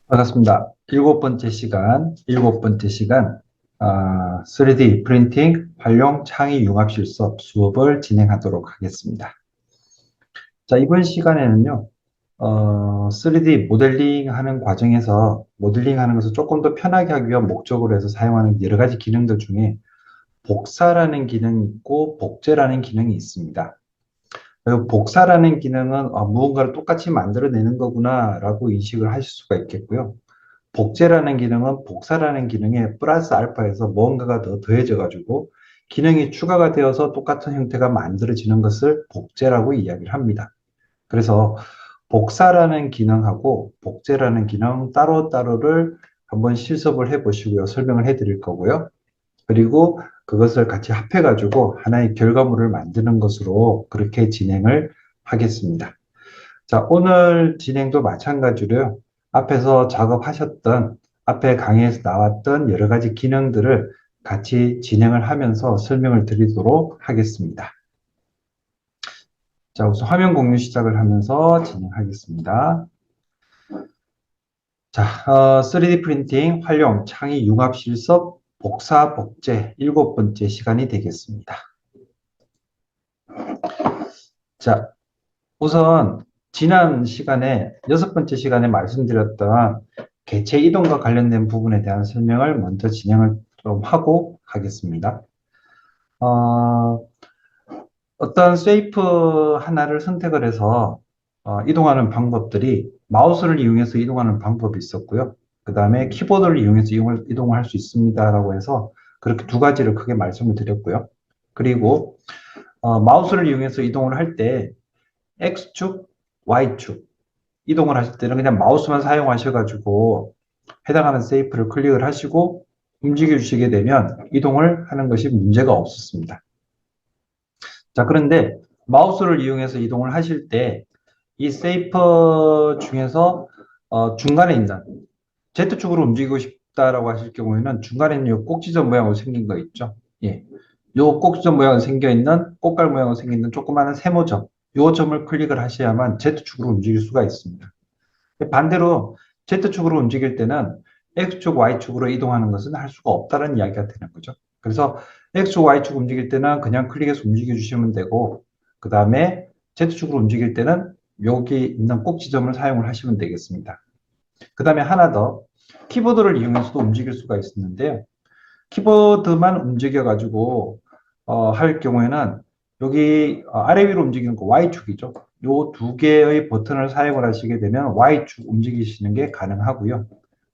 반갑습니다. 일곱 번째 시간, 3D 프린팅 활용 창의 융합 실습 수업을 진행하도록 하겠습니다. 자, 이번 시간에는요, 3D 모델링 하는 과정에서 모델링 하는 것을 조금 더 편하게 하기 위한 목적으로 해서 사용하는 여러 가지 기능들 중에 복사라는 기능이 있고 복제라는 기능이 있습니다. 그리고 복사라는 기능은 무언가를 똑같이 만들어내는 거구나 라고 인식을 하실 수가 있겠고요. 복제라는 기능은 복사라는 기능에 플러스 알파에서 뭔가가 더 더해져 가지고 기능이 추가가 되어서 똑같은 형태가 만들어지는 것을 복제라고 이야기를 합니다. 그래서 복사라는 기능하고 복제라는 기능 따로따로를 한번 실습을 해 보시고요. 설명을 해 드릴 거고요. 그리고 그것을 같이 합해 가지고 하나의 결과물을 만드는 것으로 그렇게 진행을 하겠습니다. 자, 오늘 진행도 마찬가지로요. 앞에서 작업하셨던, 앞에 강의에서 나왔던 여러 가지 기능들을 같이 진행을 하면서 설명을 드리도록 하겠습니다. 자, 우선 화면 공유 시작을 하면서 진행하겠습니다. 자, 3D 프린팅 활용 창의 융합 실습 복사 복제 7번째 시간이 되겠습니다. 자, 우선 지난 시간에 6번째 시간에 말씀드렸던 개체 이동과 관련된 부분에 대한 설명을 먼저 진행을 좀 하고 하겠습니다. 어떤 쉐이프 하나를 선택을 해서 이동하는 방법들이 마우스를 이용해서 이동하는 방법이 있었고요. 그 다음에 키보드를 이용해서 이동을 할 수 있습니다라고 해서 그렇게 두 가지를 크게 말씀을 드렸고요. 그리고 마우스를 이용해서 이동을 할 때 X축, Y축 이동을 하실 때는 그냥 마우스만 사용하셔가지고 해당하는 쉐이프를 클릭을 하시고 움직여 주시게 되면 이동을 하는 것이 문제가 없었습니다. 자, 그런데 마우스를 이용해서 이동을 하실 때 이 쉐이프 중에서 중간에 있는 Z축으로 움직이고 싶다라고 하실 경우에는 중간에 있는 이 꼭지점 모양으로 생긴 거 있죠? 예. 요 꼭지점 모양으로 생겨 있는 꽃갈 모양으로 생긴 조그마한 세모점, 요 점을 클릭을 하셔야만 Z축으로 움직일 수가 있습니다. 반대로 Z축으로 움직일 때는 X축, Y축으로 이동하는 것은 할 수가 없다는 이야기가 되는 거죠. 그래서 X축, Y축 움직일 때는 그냥 클릭해서 움직여 주시면 되고, 그 다음에 Z축으로 움직일 때는 여기 있는 꼭 지점을 사용을 하시면 되겠습니다. 그 다음에 하나 더, 키보드를 이용해서도 움직일 수가 있었는데요. 키보드만 움직여가지고 할 경우에는 여기 아래 위로 움직이는 거 Y축이죠. 요 두 개의 버튼을 사용을 하시게 되면 Y축 움직이시는 게 가능하고요.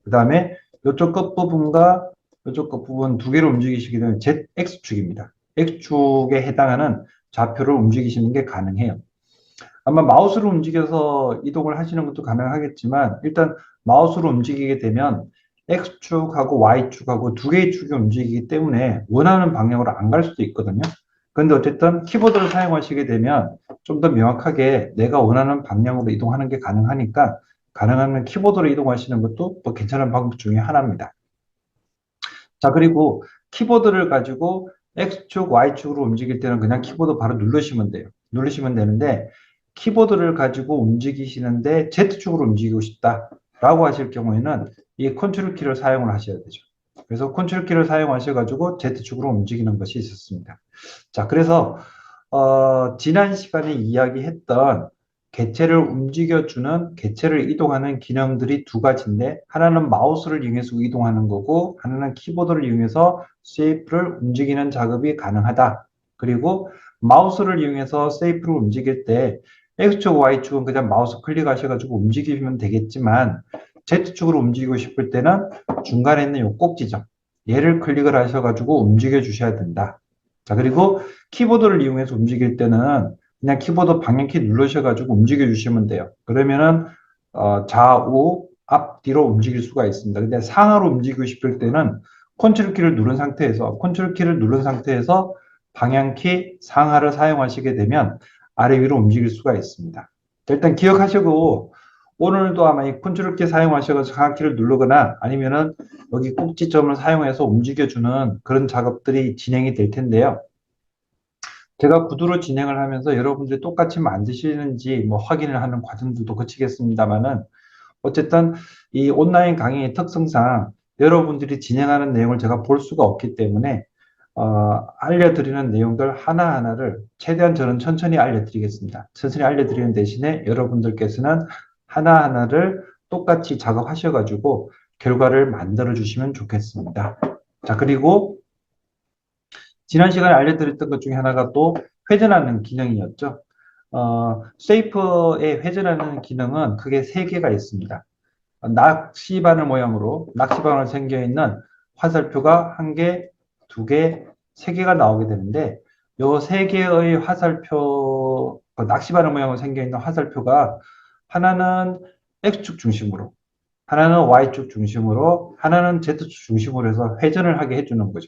그 다음에 이쪽 끝부분과 이쪽 끝부분 두 개를 움직이시게 되면 ZX축입니다. X축에 해당하는 좌표를 움직이시는 게 가능해요. 아마 마우스로 움직여서 이동을 하시는 것도 가능하겠지만 일단 마우스로 움직이게 되면 X축하고 Y축하고 두 개의 축이 움직이기 때문에 원하는 방향으로 안 갈 수도 있거든요. 그런데 어쨌든 키보드를 사용하시게 되면 좀 더 명확하게 내가 원하는 방향으로 이동하는 게 가능하니까 가능하면 키보드로 이동하시는 것도 또 괜찮은 방법 중에 하나입니다. 자, 그리고 키보드를 가지고 X축, Y축으로 움직일 때는 그냥 키보드 바로 누르시면 돼요. 누르시면 되는데 키보드를 가지고 움직이시는데 Z축으로 움직이고 싶다라고 하실 경우에는 이 컨트롤 키를 사용을 하셔야 되죠. 그래서 컨트롤 키를 사용하셔가지고 Z축으로 움직이는 것이 있었습니다. 자, 그래서 지난 시간에 이야기했던 개체를 움직여주는, 개체를 이동하는 기능들이 두 가지인데 하나는 마우스를 이용해서 이동하는 거고 하나는 키보드를 이용해서 쉐이프를 움직이는 작업이 가능하다. 그리고 마우스를 이용해서 쉐이프를 움직일 때 X축, Y축은 그냥 마우스 클릭하셔가지고 움직이면 되겠지만 Z축으로 움직이고 싶을 때는 중간에 있는 이 꼭지점 얘를 클릭을 하셔가지고 움직여 주셔야 된다. 자, 그리고 키보드를 이용해서 움직일 때는 그냥 키보드 방향키 누르셔가지고 움직여 주시면 돼요. 그러면은 좌우 앞뒤로 움직일 수가 있습니다. 근데 상하로 움직이고 싶을 때는 컨트롤 키를 누른 상태에서 방향키 상하를 사용하시게 되면 아래 위로 움직일 수가 있습니다. 자, 일단 기억하시고 오늘도 아마 이 컨트롤 키 사용하셔서 상하키를 누르거나 아니면은 여기 꼭지점을 사용해서 움직여주는 그런 작업들이 진행이 될 텐데요. 제가 구두로 진행을 하면서 여러분들이 똑같이 만드시는지 뭐 확인을 하는 과정들도 거치겠습니다만은 어쨌든 이 온라인 강의의 특성상 여러분들이 진행하는 내용을 제가 볼 수가 없기 때문에 알려드리는 내용들 하나하나를 최대한 저는 천천히 알려드리겠습니다. 천천히 알려드리는 대신에 여러분들께서는 하나하나를 똑같이 작업하셔가지고 결과를 만들어 주시면 좋겠습니다. 자, 그리고 지난 시간에 알려드렸던 것 중에 하나가 또 회전하는 기능이었죠. 세이프의 회전하는 기능은 크게 세 개가 있습니다. 낚시바늘 모양으로 낚시바늘 생겨 있는 화살표가 한 개, 두 개, 세 개가 나오게 되는데 요 세 개의 화살표, 낚시바늘 모양으로 생겨 있는 화살표가 하나는 X축 중심으로, 하나는 Y축 중심으로, 하나는 Z축 중심으로 해서 회전을 하게 해주는 거죠.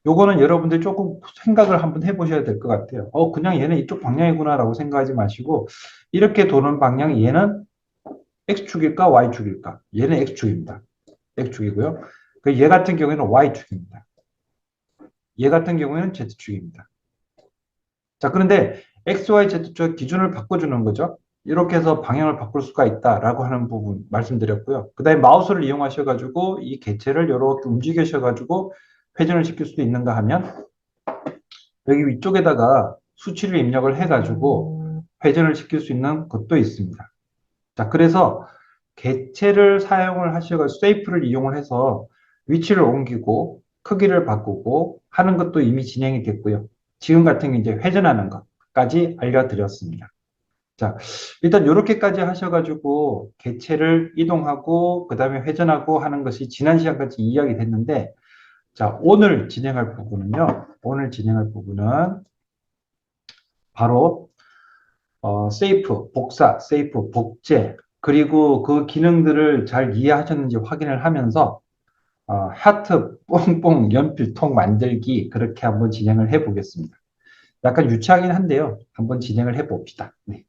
요거는 여러분들 조금 생각을 한번 해보셔야 될 것 같아요. 그냥 얘는 이쪽 방향이구나라고 생각하지 마시고 이렇게 도는 방향 얘는 X축일까 Y축일까? 얘는 X축입니다. X축이고요. 얘 같은 경우에는 Y축입니다. 얘 같은 경우에는 Z축입니다. 자, 그런데 X, Y, Z축 기준을 바꿔주는 거죠. 이렇게 해서 방향을 바꿀 수가 있다라고 하는 부분 말씀드렸고요. 그 다음에 마우스를 이용하셔가지고 이 개체를 이렇게 움직이셔가지고 회전을 시킬 수도 있는가 하면 여기 위쪽에다가 수치를 입력을 해가지고 회전을 시킬 수 있는 것도 있습니다. 자, 그래서 개체를 사용을 하셔서 세이프를 이용을 해서 위치를 옮기고 크기를 바꾸고 하는 것도 이미 진행이 됐고요. 지금 같은 게 이제 회전하는 것까지 알려드렸습니다. 자, 일단 이렇게까지 하셔가지고 개체를 이동하고 그 다음에 회전하고 하는 것이 지난 시간까지 이야기 됐는데 자, 오늘 진행할 부분은요. 오늘 진행할 부분은 바로 세이프, 복사, 세이프, 복제, 그리고 그 기능들을 잘 이해하셨는지 확인을 하면서 하트, 뽕뽕, 연필통 만들기 그렇게 한번 진행을 해 보겠습니다. 약간 유치하긴 한데요. 한번 진행을 해 봅시다. 네.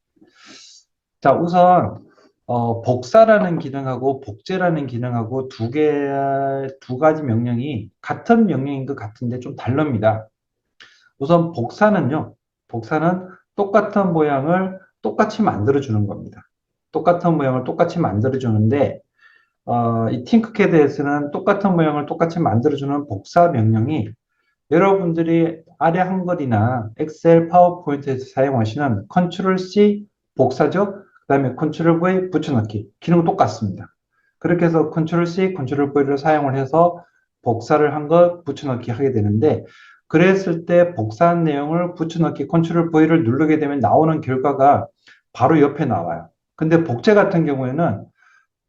자, 우선 복사라는 기능하고 복제라는 기능하고 두 가지 명령이 같은 명령인 것 같은데 좀 다릅니다. 우선 복사는요. 복사는 똑같은 모양을 똑같이 만들어주는 겁니다. 똑같은 모양을 똑같이 만들어주는데 이 팅크캐드에서는 똑같은 모양을 똑같이 만들어주는 복사 명령이 여러분들이 아래 한글이나 엑셀, 파워포인트에서 사용하시는 컨트롤 C 복사죠. 그 다음에 컨트롤 V 붙여넣기 기능은 똑같습니다. 그렇게 해서 컨트롤 C, 컨트롤 V를 사용을 해서 복사를 한 것 붙여넣기 하게 되는데 그랬을 때 복사한 내용을 붙여넣기 컨트롤 V를 누르게 되면 나오는 결과가 바로 옆에 나와요. 근데 복제 같은 경우에는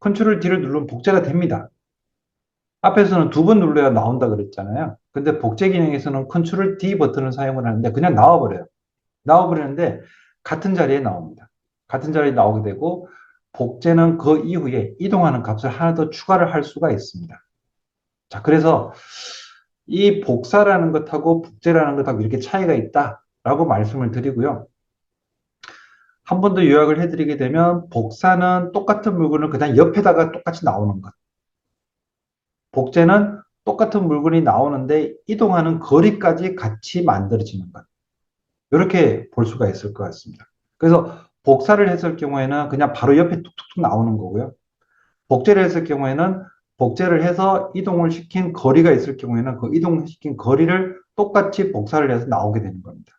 컨트롤 D를 누르면 복제가 됩니다. 앞에서는 두 번 눌러야 나온다 그랬잖아요. 근데 복제 기능에서는 컨트롤 D 버튼을 사용을 하는데 그냥 나와버려요. 나와버리는데 같은 자리에 나옵니다. 같은 자리에 나오게 되고 복제는 그 이후에 이동하는 값을 하나 더 추가를 할 수가 있습니다. 자, 그래서 이 복사라는 것하고 복제라는 것하고 이렇게 차이가 있다라고 말씀을 드리고요. 한 번 더 요약을 해드리게 되면 복사는 똑같은 물건을 그냥 옆에다가 똑같이 나오는 것. 복제는 똑같은 물건이 나오는데 이동하는 거리까지 같이 만들어지는 것. 이렇게 볼 수가 있을 것 같습니다. 그래서 복사를 했을 경우에는 그냥 바로 옆에 툭툭툭 나오는 거고요. 복제를 했을 경우에는 복제를 해서 이동을 시킨 거리가 있을 경우에는 그 이동시킨 거리를 똑같이 복사를 해서 나오게 되는 겁니다.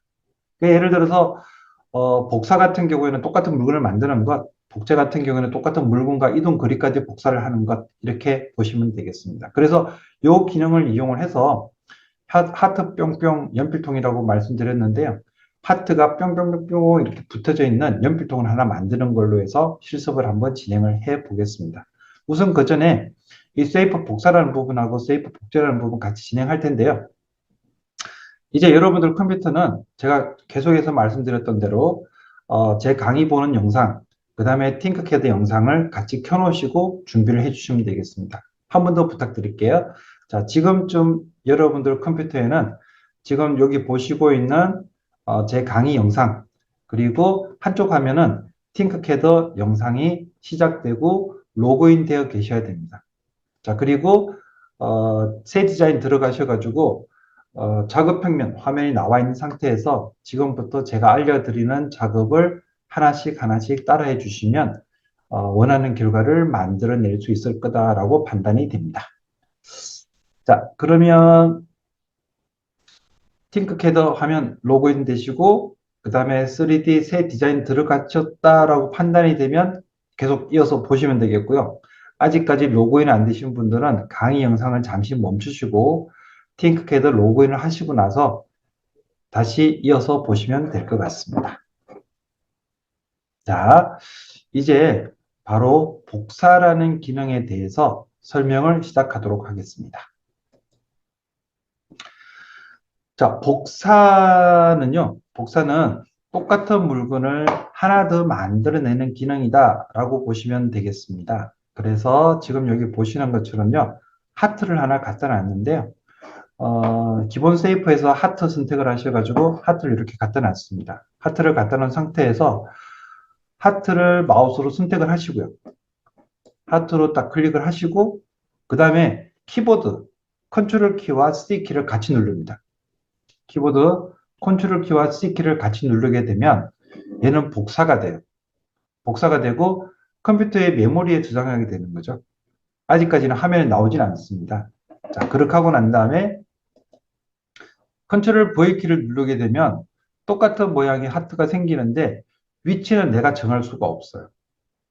그러니까 예를 들어서 복사 같은 경우에는 똑같은 물건을 만드는 것, 복제 같은 경우에는 똑같은 물건과 이동 거리까지 복사를 하는 것 이렇게 보시면 되겠습니다. 그래서 이 기능을 이용을 해서 하트 뿅뿅 연필통이라고 말씀드렸는데요. 하트가 뿅뿅뿅뿅 이렇게 붙어져 있는 연필통을 하나 만드는 걸로 해서 실습을 한번 진행을 해 보겠습니다. 우선 그 전에 이 세이프 복사라는 부분하고 세이프 복제라는 부분 같이 진행할 텐데요. 이제 여러분들 컴퓨터는 제가 계속해서 말씀드렸던 대로 제 강의 보는 영상, 그 다음에 팅크캐드 영상을 같이 켜놓으시고 준비를 해주시면 되겠습니다. 한 번 더 부탁드릴게요. 자, 지금쯤 여러분들 컴퓨터에는 지금 여기 보시고 있는 제 강의 영상, 그리고 한쪽 화면은 팅크캐드 영상이 시작되고 로그인 되어 계셔야 됩니다. 자, 그리고 새 디자인 들어가셔가지고 작업 평면 화면이 나와 있는 상태에서 지금부터 제가 알려드리는 작업을 하나씩 하나씩 따라해 주시면 원하는 결과를 만들어낼 수 있을 거다라고 판단이 됩니다. 자, 그러면 팅크캐더 화면 로그인 되시고 그 다음에 3D 새 디자인 들어가셨다라고 판단이 되면 계속 이어서 보시면 되겠고요. 아직까지 로그인 안 되신 분들은 강의 영상을 잠시 멈추시고 팅크캐더 로그인을 하시고 나서 다시 이어서 보시면 될 것 같습니다. 자, 이제 바로 복사라는 기능에 대해서 설명을 시작하도록 하겠습니다. 자, 복사는 똑같은 물건을 하나 더 만들어내는 기능이다 라고 보시면 되겠습니다. 그래서 지금 여기 보시는 것처럼요, 하트를 하나 갖다 놨는데요. 기본 세이프에서 하트 선택을 하셔가지고 하트를 이렇게 갖다 놨습니다. 하트를 갖다 놓은 상태에서 하트를 마우스로 선택을 하시고요. 하트로 딱 클릭을 하시고 그 다음에 키보드 컨트롤 키와 C 키를 같이 누릅니다. 키보드 컨트롤 키와 C 키를 같이 누르게 되면 얘는 복사가 돼요. 복사가 되고 컴퓨터의 메모리에 저장하게 되는 거죠. 아직까지는 화면에 나오진 않습니다. 자, 그렇게 하고 난 다음에 컨트롤 V 키를 누르게 되면 똑같은 모양의 하트가 생기는데 위치는 내가 정할 수가 없어요.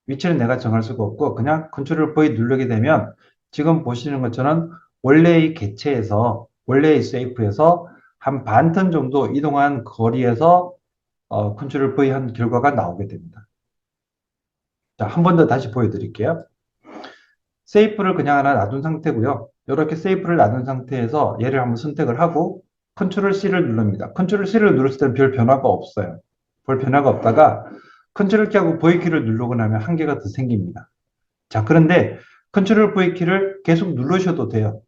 위치는 내가 정할 수가 없고 그냥 컨트롤 V 누르게 되면 지금 보시는 것처럼 원래의 개체에서 원래의 세이프에서 한 반 턴 정도 이동한 거리에서 컨트롤 V 한 결과가 나오게 됩니다. 자, 한 번 더 다시 보여드릴게요. 세이프를 그냥 하나 놔둔 상태고요. 이렇게 세이프를 놔둔 상태에서 얘를 한번 선택을 하고 컨트롤 C를 누릅니다. 컨트롤 C를 누르실 때는 별 변화가 없어요. 별 변화가 없다가 컨트롤 키하고 V 키를 누르고 나면 한 개가 더 생깁니다. 자, 그런데 컨트롤 V 키를 계속 누르셔도 돼요.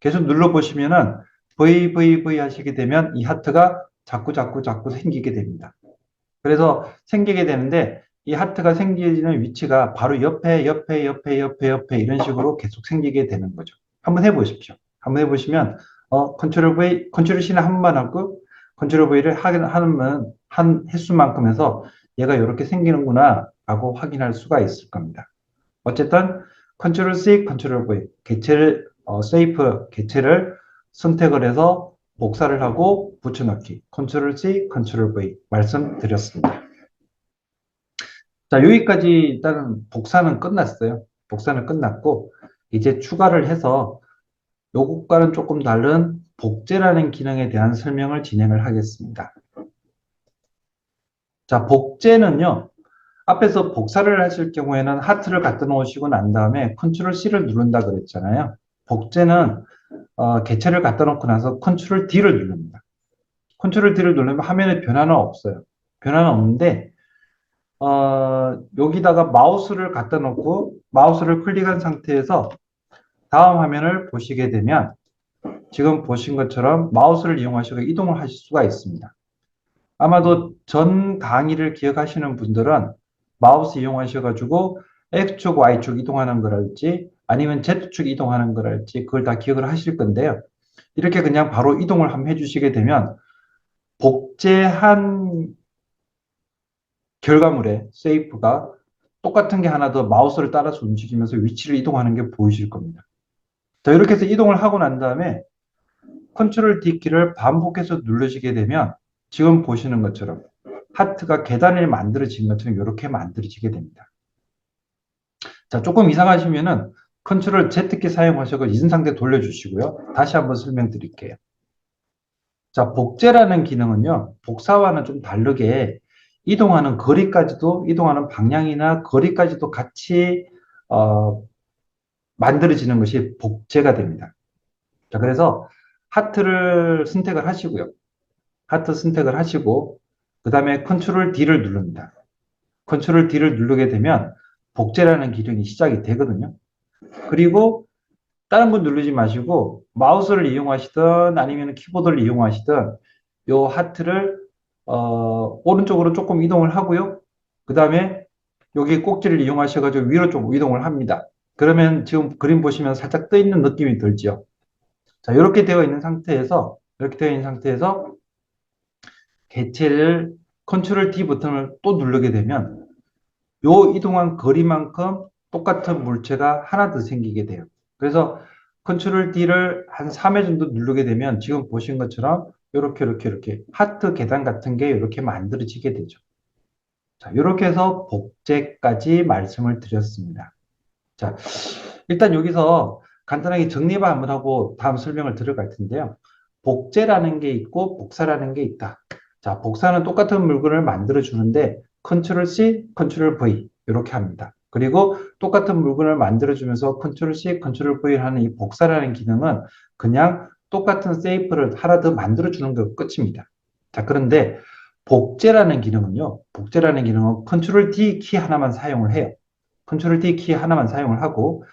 계속 눌러보시면은 V 하시게 되면 이 하트가 자꾸 생기게 됩니다. 그래서 생기게 되는데 이 하트가 생기는 위치가 바로 옆에 이런 식으로 계속 생기게 되는 거죠. 한번 해보십시오. 한번 해보시면 컨트롤 V, 컨트롤 C는 한 번만 하고 컨트롤 V를 하면 한 횟수만큼 해서 얘가 이렇게 생기는구나 라고 확인할 수가 있을 겁니다. 어쨌든 컨트롤 C, 컨트롤 V 개체를 세이프 개체를 선택을 해서 복사를 하고 붙여넣기 컨트롤 C, 컨트롤 V 말씀드렸습니다. 자, 여기까지 일단은 복사는 끝났어요. 복사는 끝났고 이제 추가를 해서 요것과는 조금 다른 복제라는 기능에 대한 설명을 진행을 하겠습니다. 자, 복제는요. 앞에서 복사를 하실 경우에는 하트를 갖다 놓으시고 난 다음에 컨트롤 C를 누른다 그랬잖아요. 복제는 개체를 갖다 놓고 나서 컨트롤 D를 누릅니다. 컨트롤 D를 누르면 화면에 변화는 없어요. 변화는 없는데 여기다가 마우스를 갖다 놓고 마우스를 클릭한 상태에서 다음 화면을 보시게 되면 지금 보신 것처럼 마우스를 이용하셔서 이동을 하실 수가 있습니다. 아마도 전 강의를 기억하시는 분들은 마우스 이용하셔가지고 X축, Y축 이동하는 거랄지 아니면 Z축 이동하는 거랄지 그걸 다 기억을 하실 건데요. 이렇게 그냥 바로 이동을 한번 해주시게 되면 복제한 결과물의 세이프가 똑같은 게 하나 더 마우스를 따라서 움직이면서 위치를 이동하는 게 보이실 겁니다. 자, 이렇게 해서 이동을 하고 난 다음에 컨트롤 D 키를 반복해서 누르시게 되면 지금 보시는 것처럼 하트가 계단을 만들어진 것처럼 이렇게 만들어지게 됩니다. 자, 조금 이상하시면은 컨트롤 Z키 사용하셔서 있는 상태 돌려주시고요. 다시 한번 설명드릴게요. 자, 복제라는 기능은요, 복사와는 좀 다르게 이동하는 거리까지도, 이동하는 방향이나 거리까지도 같이 만들어지는 것이 복제가 됩니다. 자, 그래서 하트를 선택을 하시고요. 하트 선택을 하시고, 그 다음에 컨트롤 D를 누릅니다. 컨트롤 D를 누르게 되면 복제라는 기능이 시작이 되거든요. 그리고 다른 건 누르지 마시고 마우스를 이용하시든 아니면 키보드를 이용하시든 요 하트를 오른쪽으로 조금 이동을 하고요. 그 다음에 여기 꼭지를 이용하셔가지고 위로 좀 이동을 합니다. 그러면 지금 그림 보시면 살짝 떠 있는 느낌이 들죠. 자, 이렇게 되어 있는 상태에서 개체를 컨트롤 D 버튼을 또 누르게 되면 요 이동한 거리만큼 똑같은 물체가 하나 더 생기게 돼요. 그래서 컨트롤 D를 한 3회 정도 누르게 되면 지금 보신 것처럼 이렇게 하트 계단 같은 게 이렇게 만들어지게 되죠. 자, 이렇게 해서 복제까지 말씀을 드렸습니다. 자, 일단 여기서 간단하게 정리만 한번 하고 다음 설명을 들어갈 텐데요. 복제라는 게 있고 복사라는 게 있다. 자, 복사는 똑같은 물건을 만들어 주는데 컨트롤 C, 컨트롤 V 이렇게 합니다. 그리고 똑같은 물건을 만들어 주면서 컨트롤 C, 컨트롤 V 하는 이 복사라는 기능은 그냥 똑같은 세이프를 하나 더 만들어 주는 것 끝입니다. 자, 그런데 복제라는 기능은 컨트롤 D 키 하나만 사용을 해요. 컨트롤 D 키 하나만 사용을 하고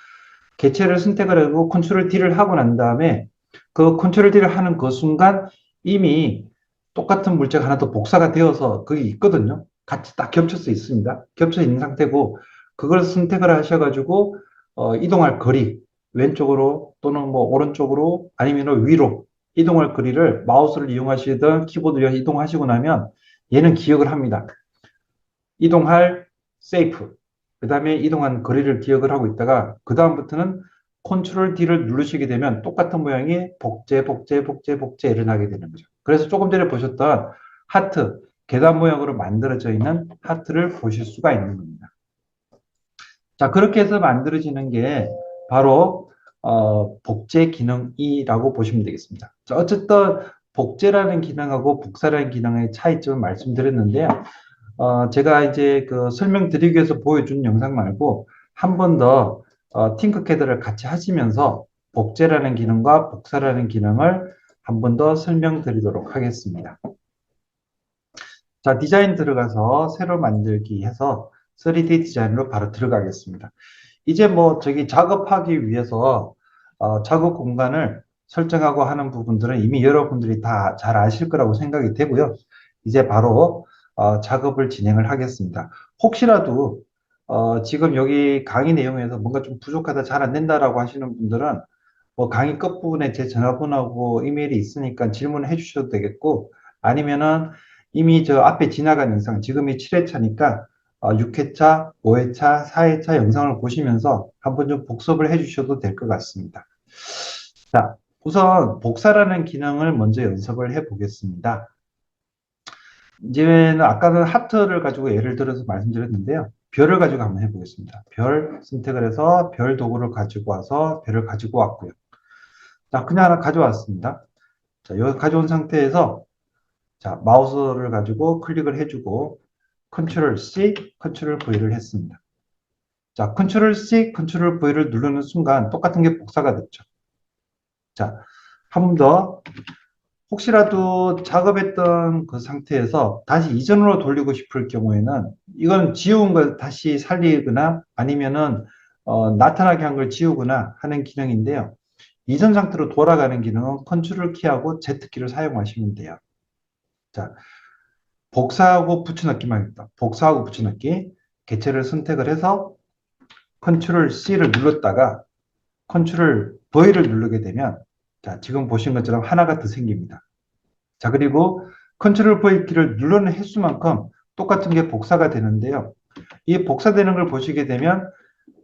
개체를 선택을 하고 컨트롤 D를 하고 난 다음에 그 컨트롤 D를 하는 그 순간 이미 똑같은 물체가 하나 더 복사가 되어서 거기 있거든요. 같이 딱 겹쳐서 있습니다. 겹쳐 있는 상태고 그걸 선택을 하셔가지고 이동할 거리 왼쪽으로 또는 뭐 오른쪽으로 아니면 위로 이동할 거리를 마우스를 이용하시든 키보드를 이동하시고 나면 얘는 기억을 합니다. 이동할 세이프, 그 다음에 이동한 거리를 기억을 하고 있다가 그 다음부터는 컨트롤 D를 누르시게 되면 똑같은 모양이 복제를 하게 되는 거죠. 그래서 조금 전에 보셨던 하트, 계단 모양으로 만들어져 있는 하트를 보실 수가 있는 겁니다. 자, 그렇게 해서 만들어지는 게 바로 복제 기능이라고 보시면 되겠습니다. 자, 어쨌든 복제라는 기능하고 복사라는 기능의 차이점을 말씀드렸는데요. 제가 이제 그 설명드리기 위해서 보여준 영상 말고 한 번 더 팅크캐드를 같이 하시면서 복제라는 기능과 복사라는 기능을 한 번 더 설명드리도록 하겠습니다. 자, 디자인 들어가서 새로 만들기 해서 3D 디자인으로 바로 들어가겠습니다. 이제 뭐 저기 작업하기 위해서 작업 공간을 설정하고 하는 부분들은 이미 여러분들이 다 잘 아실 거라고 생각이 되고요. 이제 바로 작업을 진행을 하겠습니다. 혹시라도 지금 여기 강의 내용에서 뭔가 좀 부족하다, 잘 안 된다라고 하시는 분들은 뭐 강의 끝부분에 제 전화번호하고 이메일이 있으니까 질문해 주셔도 되겠고 아니면은 이미 저 앞에 지나간 영상, 지금이 7회차니까 6회차, 5회차, 4회차 영상을 보시면서 한번 좀 복습을 해 주셔도 될 것 같습니다. 자, 우선 복사라는 기능을 먼저 연습을 해 보겠습니다. 이제는 아까는 하트를 가지고 예를 들어서 말씀드렸는데요. 별을 가지고 한번 해보겠습니다. 별 선택을 해서 별 도구를 가지고 와서 별을 가지고 왔고요. 자, 그냥 하나 가져왔습니다. 자, 여기 가져온 상태에서 자, 마우스를 가지고 클릭을 해주고 컨트롤 C, 컨트롤 V를 했습니다. 자, 컨트롤 C, 컨트롤 V를 누르는 순간 똑같은 게 복사가 됐죠. 자, 한 번 더 혹시라도 작업했던 그 상태에서 다시 이전으로 돌리고 싶을 경우에는 이건 지운 걸 다시 살리거나 아니면은 나타나게 한 걸 지우거나 하는 기능인데요. 이전 상태로 돌아가는 기능은 컨트롤 키하고 Z 키를 사용하시면 돼요. 자, 복사하고 붙여넣기만 했다. 복사하고 붙여넣기. 개체를 선택을 해서 컨트롤 C를 눌렀다가 컨트롤 V를 누르게 되면 자, 지금 보신 것처럼 하나가 더 생깁니다. 자, 그리고 컨트롤 V 키를 누르는 횟수만큼 똑같은 게 복사가 되는데요. 이 복사되는 걸 보시게 되면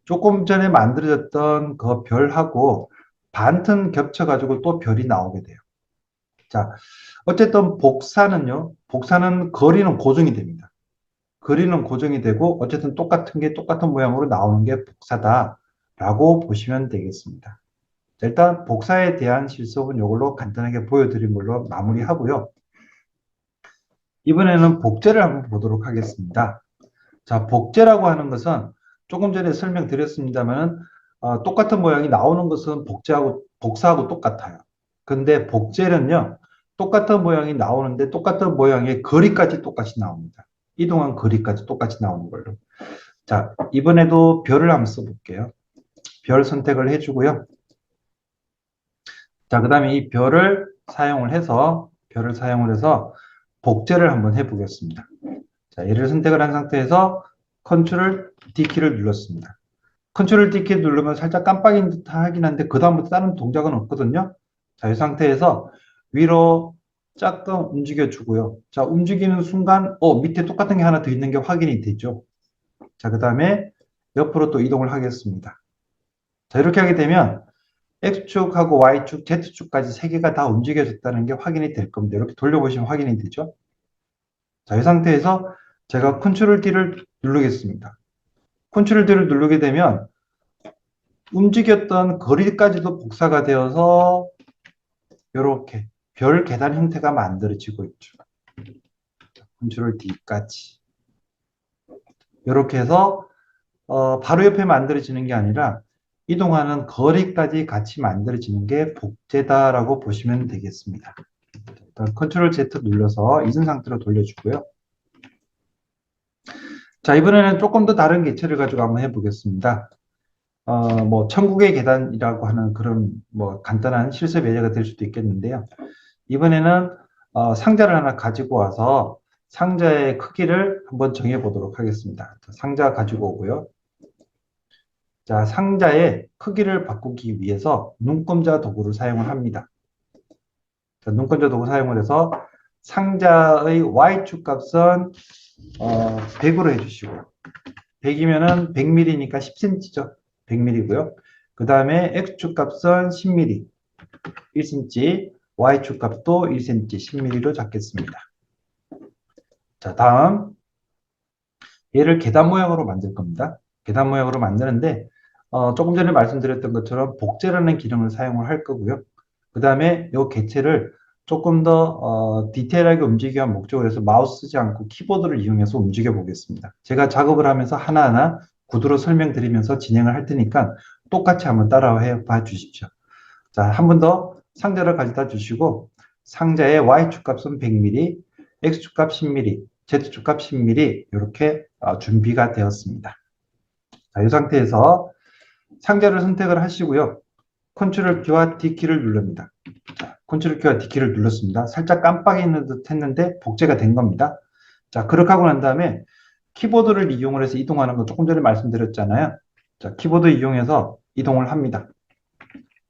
조금 전에 만들어졌던 그 별하고 반튼 겹쳐가지고 또 별이 나오게 돼요. 자, 어쨌든 복사는 거리는 고정이 됩니다. 거리는 고정이 되고 어쨌든 똑같은 게 똑같은 모양으로 나오는 게 복사다라고 보시면 되겠습니다. 자, 일단 복사에 대한 실습은 이걸로 간단하게 보여드린 걸로 마무리하고요. 이번에는 복제를 한번 보도록 하겠습니다. 자, 복제라고 하는 것은 조금 전에 설명드렸습니다만 똑같은 모양이 나오는 것은 복사하고 똑같아요. 근데 복제는요, 똑같은 모양이 나오는데 똑같은 모양의 거리까지 똑같이 나옵니다. 이동한 거리까지 똑같이 나오는 걸로. 자, 이번에도 별을 한번 써볼게요. 별 선택을 해주고요. 자, 그 다음에 이 별을 사용을 해서 복제를 한번 해보겠습니다. 자, 얘를 선택을 한 상태에서 컨트롤 D키를 눌렀습니다. 컨트롤 D키를 누르면 살짝 깜빡인 듯 하긴 한데 그 다음부터 다른 동작은 없거든요. 자, 이 상태에서 위로 조금 움직여 주고요. 자, 움직이는 순간 밑에 똑같은 게 하나 더 있는 게 확인이 되죠. 자, 그 다음에 옆으로 또 이동을 하겠습니다. 자, 이렇게 하게 되면 X축하고 Y축, Z축까지 세 개가 다 움직여졌다는 게 확인이 될 겁니다. 이렇게 돌려보시면 확인이 되죠. 자, 이 상태에서 제가 Ctrl D를 누르겠습니다. Ctrl D를 누르게 되면 움직였던 거리까지도 복사가 되어서 이렇게 별 계단 형태가 만들어지고 있죠. Ctrl D까지. 이렇게 해서 바로 옆에 만들어지는 게 아니라 이동하는 거리까지 같이 만들어지는 게 복제다라고 보시면 되겠습니다. 일단 Ctrl Z 눌러서 이전 상태로 돌려주고요. 자, 이번에는 조금 더 다른 개체를 가지고 한번 해보겠습니다. 뭐 천국의 계단이라고 하는 그런 뭐 간단한 실습 예제가 될 수도 있겠는데요. 이번에는 상자를 하나 가지고 와서 상자의 크기를 한번 정해 보도록 하겠습니다. 자, 상자 가지고 오고요. 자, 상자의 크기를 바꾸기 위해서 눈금자 도구를 사용을 합니다. 자, 눈금자 도구 사용을 해서 상자의 Y축 값은 100으로 해주시고요. 100이면은 100mm니까 10cm죠. 100mm고요. 그 다음에 X축 값은 10mm, 1cm, Y축 값도 1cm, 10mm로 잡겠습니다. 자, 다음 얘를 계단 모양으로 만들 겁니다. 계단 모양으로 만드는데 조금 전에 말씀드렸던 것처럼 복제라는 기능을 사용을 할 거고요. 그 다음에 이 개체를 조금 더 디테일하게 움직이기 위한 목적으로 해서 마우스 쓰지 않고 키보드를 이용해서 움직여 보겠습니다. 제가 작업을 하면서 하나하나 구두로 설명드리면서 진행을 할 테니까 똑같이 한번 따라해 봐 주십시오. 자, 한 번 더 상자를 가져다 주시고 상자의 Y축 값은 100mm, X축 값 10mm, Z축 값 10mm 이렇게 준비가 되었습니다. 자, 이 상태에서 상자를 선택을 하시고요. Ctrl 키와 D 키를 누릅니다. 자, Ctrl 키와 D 키를 눌렀습니다. 살짝 깜빡이는 듯 했는데 복제가 된 겁니다. 자, 그렇게 하고 난 다음에 키보드를 이용을 해서 이동하는 거 조금 전에 말씀드렸잖아요. 자, 키보드 이용해서 이동을 합니다.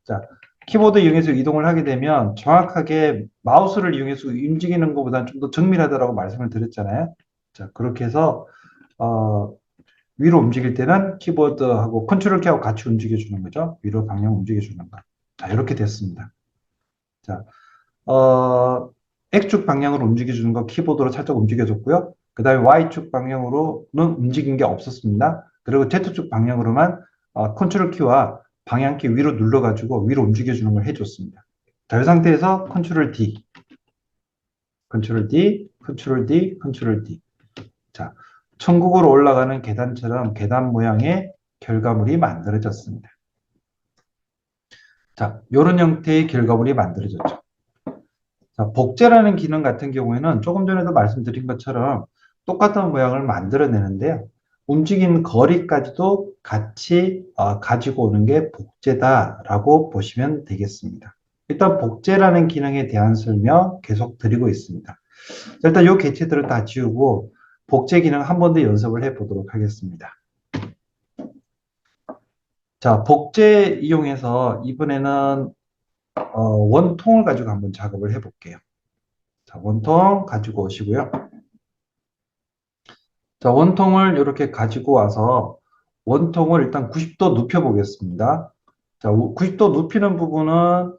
자, 키보드 이용해서 이동을 하게 되면 정확하게 마우스를 이용해서 움직이는 것보다는 좀 더 정밀하다고 말씀을 드렸잖아요. 자, 그렇게 해서 위로 움직일 때는 키보드하고 컨트롤 키하고 같이 움직여주는 거죠. 위로 방향 움직여주는 거. 자, 이렇게 됐습니다. 자, X축 방향으로 움직여주는 거 키보드로 살짝 움직여줬고요. 그 다음에 Y축 방향으로는 움직인 게 없었습니다. 그리고 Z축 방향으로만 컨트롤 키와 방향키 위로 눌러가지고 위로 움직여주는 걸 해줬습니다. 자, 이 상태에서 컨트롤 D, 컨트롤 D, 컨트롤 D, 컨트롤 D. 자, 천국으로 올라가는 계단처럼 계단 모양의 결과물이 만들어졌습니다. 자, 이런 형태의 결과물이 만들어졌죠. 자, 복제라는 기능 같은 경우에는 조금 전에도 말씀드린 것처럼 똑같은 모양을 만들어내는데요. 움직이는 거리까지도 같이 가지고 오는 게 복제다라고 보시면 되겠습니다. 일단 복제라는 기능에 대한 설명 계속 드리고 있습니다. 자, 일단 이 개체들을 다 지우고 복제 기능 한 번 더 연습을 해 보도록 하겠습니다. 자, 복제 이용해서 이번에는 원통을 가지고 한번 작업을 해 볼게요. 자, 원통 가지고 오시고요. 자, 원통을 이렇게 가지고 와서 원통을 일단 90도 눕혀 보겠습니다. 자, 90도 눕히는 부분은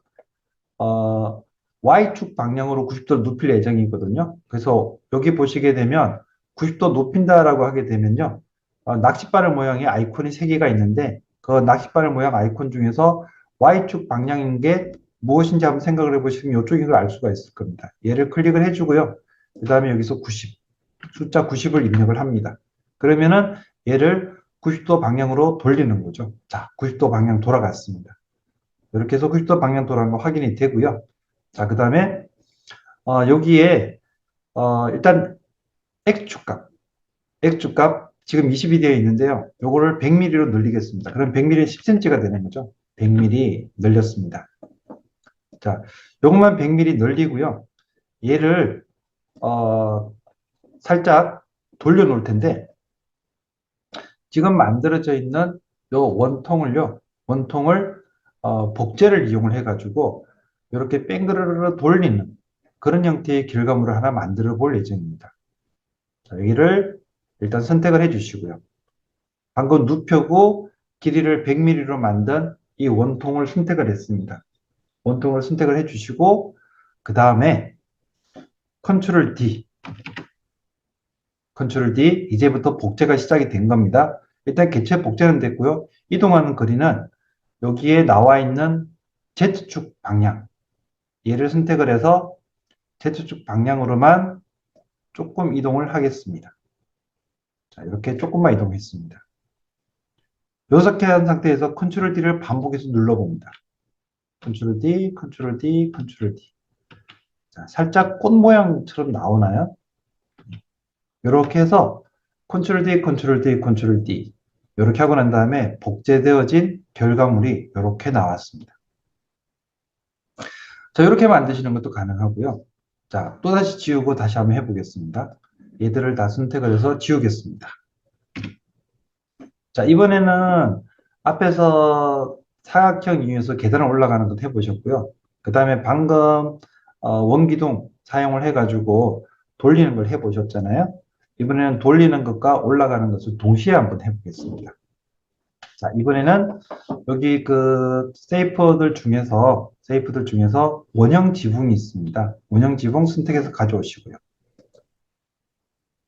Y축 방향으로 90도를 눕힐 예정이거든요. 그래서 여기 보시게 되면 90도 높인다라고 하게 되면요. 낚싯바늘 모양의 아이콘이 3개가 있는데 그 낚싯바늘 모양 아이콘 중에서 Y축 방향인 게 무엇인지 한번 생각을 해보시면 이쪽인 걸 알 수가 있을 겁니다. 얘를 클릭을 해주고요. 그 다음에 여기서 90, 숫자 90을 입력을 합니다. 그러면은 얘를 90도 방향으로 돌리는 거죠. 자, 90도 방향 돌아갔습니다. 이렇게 해서 90도 방향 돌아간 거 확인이 되고요. 자, 그 다음에 여기에 일단 X축값 지금 20이 되어 있는데요. 요거를 100mm로 늘리겠습니다. 그럼 100mm는 10cm가 되는 거죠. 100mm 늘렸습니다. 자, 요것만 100mm 늘리고요. 얘를 살짝 돌려놓을 텐데 지금 만들어져 있는 요 원통을 복제를 이용을 해가지고 이렇게 뺑그르르 돌리는 그런 형태의 결과물을 하나 만들어 볼 예정입니다. 자, 여기를 일단 선택을 해 주시고요. 방금 누표고 길이를 100mm로 만든 이 원통을 선택을 했습니다. 원통을 선택을 해주시고 그 다음에 컨트롤 D, 컨트롤 D 이제부터 복제가 시작이 된 겁니다. 일단 개체 복제는 됐고요. 이동하는 거리는 여기에 나와 있는 Z축 방향 얘를 선택을 해서 Z축 방향으로만 조금 이동을 하겠습니다. 자, 이렇게 조금만 이동했습니다. 이렇게 한 상태에서 컨트롤 D를 반복해서 눌러봅니다. 컨트롤 D, 컨트롤 D, 컨트롤 D. 자, 살짝 꽃 모양처럼 나오나요? 이렇게 해서 컨트롤 D, 컨트롤 D, 컨트롤 D 이렇게 하고 난 다음에 복제되어진 결과물이 이렇게 나왔습니다. 자, 이렇게 만드시는 것도 가능하고요. 자, 또다시 지우고 다시 한번 해보겠습니다. 얘들을 다 선택을 해서 지우겠습니다. 자, 이번에는 앞에서 사각형 이용해서 계단을 올라가는 것 해보셨고요. 그 다음에 방금 원기둥 사용을 해가지고 돌리는 걸 해보셨잖아요. 이번에는 돌리는 것과 올라가는 것을 동시에 한번 해보겠습니다. 자, 이번에는 여기 그 세이프들 중에서 원형 지붕이 있습니다. 원형 지붕 선택해서 가져오시고요.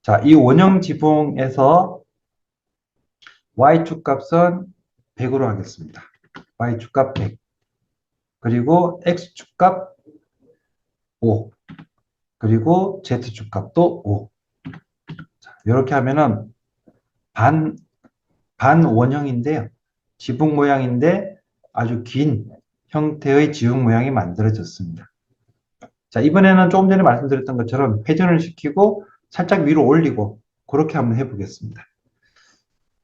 자, 이 원형 지붕에서 Y축 값은 100으로 하겠습니다. Y축 값 100. 그리고 X축 값 5. 그리고 Z축 값도 5. 자, 이렇게 하면은 반원형인데요. 지붕 모양인데 아주 긴 형태의 지붕 모양이 만들어졌습니다. 자, 이번에는 조금 전에 말씀드렸던 것처럼 회전을 시키고 살짝 위로 올리고 그렇게 한번 해보겠습니다.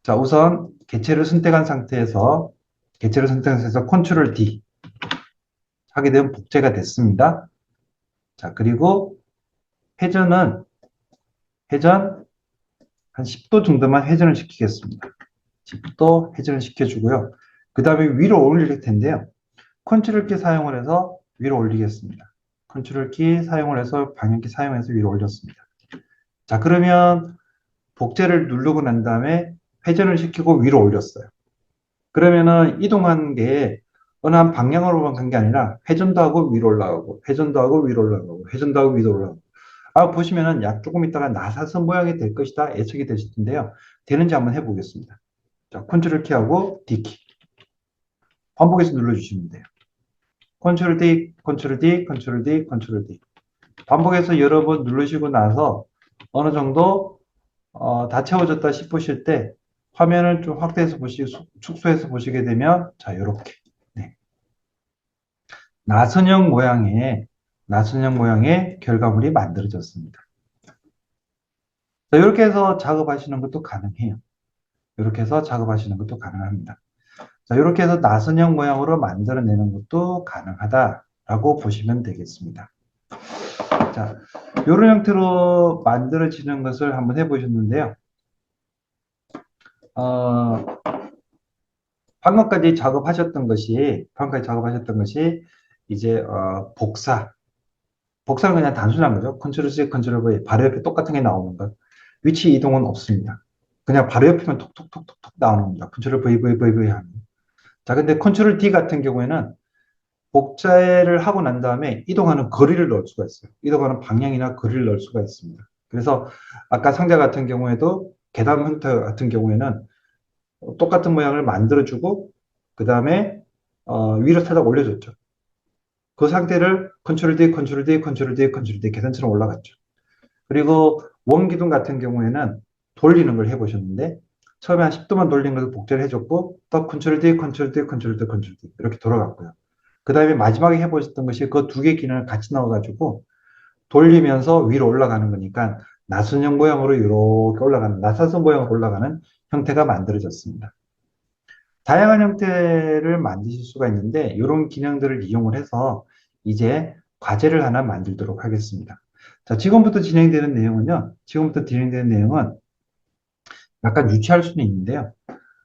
자, 우선 개체를 선택한 상태에서 컨트롤 D 하게 되면 복제가 됐습니다. 자, 그리고 회전 한 10도 정도만 회전을 시키겠습니다. 10도 회전을 시켜주고요. 그 다음에 위로 올릴 텐데요. 컨트롤 키 사용을 해서 위로 올리겠습니다. 컨트롤 키 사용을 해서 방향키 사용해서 위로 올렸습니다. 자, 그러면 복제를 누르고 난 다음에 회전을 시키고 위로 올렸어요. 그러면은 이동한 게 어느 한 방향으로만 간 게 아니라 회전도 하고 위로 올라가고 회전도 하고 위로 올라가고 회전도 하고 위로 올라가고 보시면은 약 조금 있다가 나사선 모양이 될 것이다 예측이 되실 텐데요. 되는지 한번 해보겠습니다. 자, 컨트롤 키하고 D키 반복해서 눌러주시면 돼요. 컨트롤 D, 컨트롤 D, 컨트롤 D, 컨트롤 D 반복해서 여러 번 누르시고 나서 어느 정도 다 채워졌다 싶으실 때 화면을 좀 확대해서 축소해서 보시게 되면 자, 이렇게 네. 나선형 모양의 결과물이 만들어졌습니다. 자, 이렇게 해서 작업하시는 것도 가능해요. 이렇게 해서 작업하시는 것도 가능합니다. 자, 이렇게 해서 나선형 모양으로 만들어내는 것도 가능하다라고 보시면 되겠습니다. 자, 이런 형태로 만들어지는 것을 한번 해보셨는데요. 방금까지 작업하셨던 것이 이제 복사는 그냥 단순한 거죠. 컨트롤 C, 컨트롤 V 바로 옆에 똑같은 게 나오는 것. 위치 이동은 없습니다. 그냥 바로 옆에만 톡톡톡톡톡 나오는 겁니다. 컨트롤 V, V, V, V 하는. 자, 근데 컨트롤 D 같은 경우에는 복제를 하고 난 다음에 이동하는 거리를 넣을 수가 있어요. 이동하는 방향이나 거리를 넣을 수가 있습니다. 그래서 아까 상자 같은 경우에도 계단 형태 같은 경우에는 똑같은 모양을 만들어주고 그 다음에 위로 살짝 올려줬죠. 그 상태를 컨트롤 D, 컨트롤 D, 컨트롤 D, 컨트롤 D 계단처럼 올라갔죠. 그리고 원기둥 같은 경우에는 돌리는 걸 해보셨는데 처음에 한 10도만 돌린 것을 복제를 해줬고 또 컨트롤 D, 컨트롤 D, 컨트롤 D, 컨트롤 D 이렇게 돌아갔고요. 그 다음에 마지막에 해보셨던 것이 그 두 개 기능을 같이 넣어가지고 돌리면서 위로 올라가는 거니까 나선형 모양으로 이렇게 올라가는 나사선 모양으로 올라가는 형태가 만들어졌습니다. 다양한 형태를 만드실 수가 있는데 이런 기능들을 이용을 해서 이제 과제를 하나 만들도록 하겠습니다. 자, 지금부터 진행되는 내용은 약간 유치할 수는 있는데요.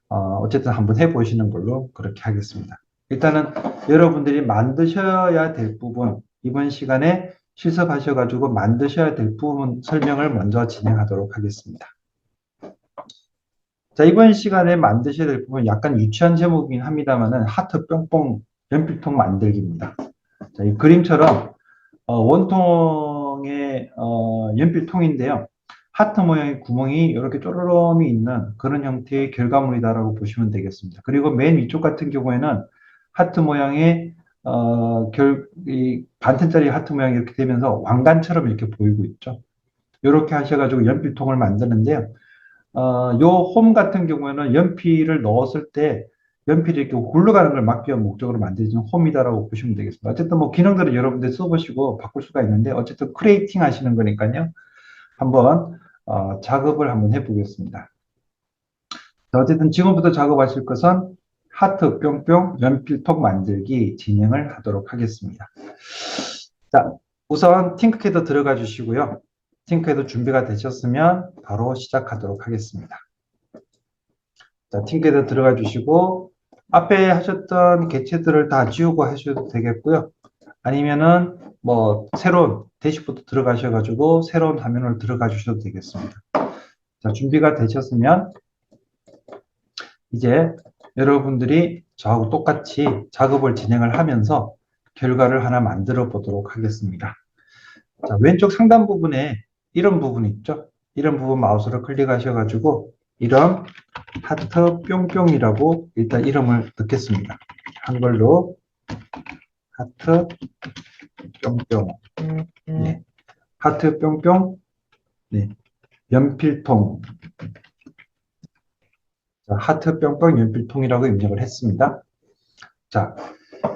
어쨌든 한번 해보시는 걸로 그렇게 하겠습니다. 일단은 여러분들이 만드셔야 될 부분, 이번 시간에 실습하셔가지고 만드셔야 될 부분 설명을 먼저 진행하도록 하겠습니다. 자, 이번 시간에 만드셔야 될 부분 약간 유치한 제목이긴 합니다만은 하트 뿅뿅 연필통 만들기입니다. 자, 이 그림처럼 원통의 연필통인데요. 하트 모양의 구멍이 이렇게 쪼르름이 있는 그런 형태의 결과물이다라고 보시면 되겠습니다. 그리고 맨 위쪽 같은 경우에는 하트 모양의 이 반텐짜리 하트 모양이 이렇게 되면서 왕관처럼 이렇게 보이고 있죠. 이렇게 하셔가지고 연필통을 만드는데요. 요 홈 같은 경우에는 연필을 넣었을 때 연필이 이렇게 굴러가는 걸 막기 위한 목적으로 만들어진 홈이다라고 보시면 되겠습니다. 어쨌든 뭐 기능들은 여러분들 써보시고 바꿀 수가 있는데 어쨌든 크리에이팅 하시는 거니까요. 한번 작업을 한번 해보겠습니다. 자, 어쨌든 지금부터 작업하실 것은 하트 뿅뿅 연필통 만들기 진행을 하도록 하겠습니다. 자, 우선 팅크캐드 들어가 주시고요. 팅크캐드 준비가 되셨으면 바로 시작하도록 하겠습니다. 자, 팅크캐드 들어가 주시고 앞에 하셨던 개체들을 다 지우고 하셔도 되겠고요. 아니면은 뭐 새로운 대시보드 들어가셔가지고 새로운 화면을 들어가 주셔도 되겠습니다. 자, 준비가 되셨으면 이제 여러분들이 저하고 똑같이 작업을 진행을 하면서 결과를 하나 만들어 보도록 하겠습니다. 자, 왼쪽 상단 부분에 이런 부분 있죠? 이런 부분 마우스로 클릭하셔가지고 이런 하트 뿅뿅이라고 일단 이름을 넣겠습니다. 한글로 하트 뿅뿅. 네. 하트 뿅뿅. 네. 연필통. 자, 하트 뿅뿅 연필통이라고 입력을 했습니다. 자,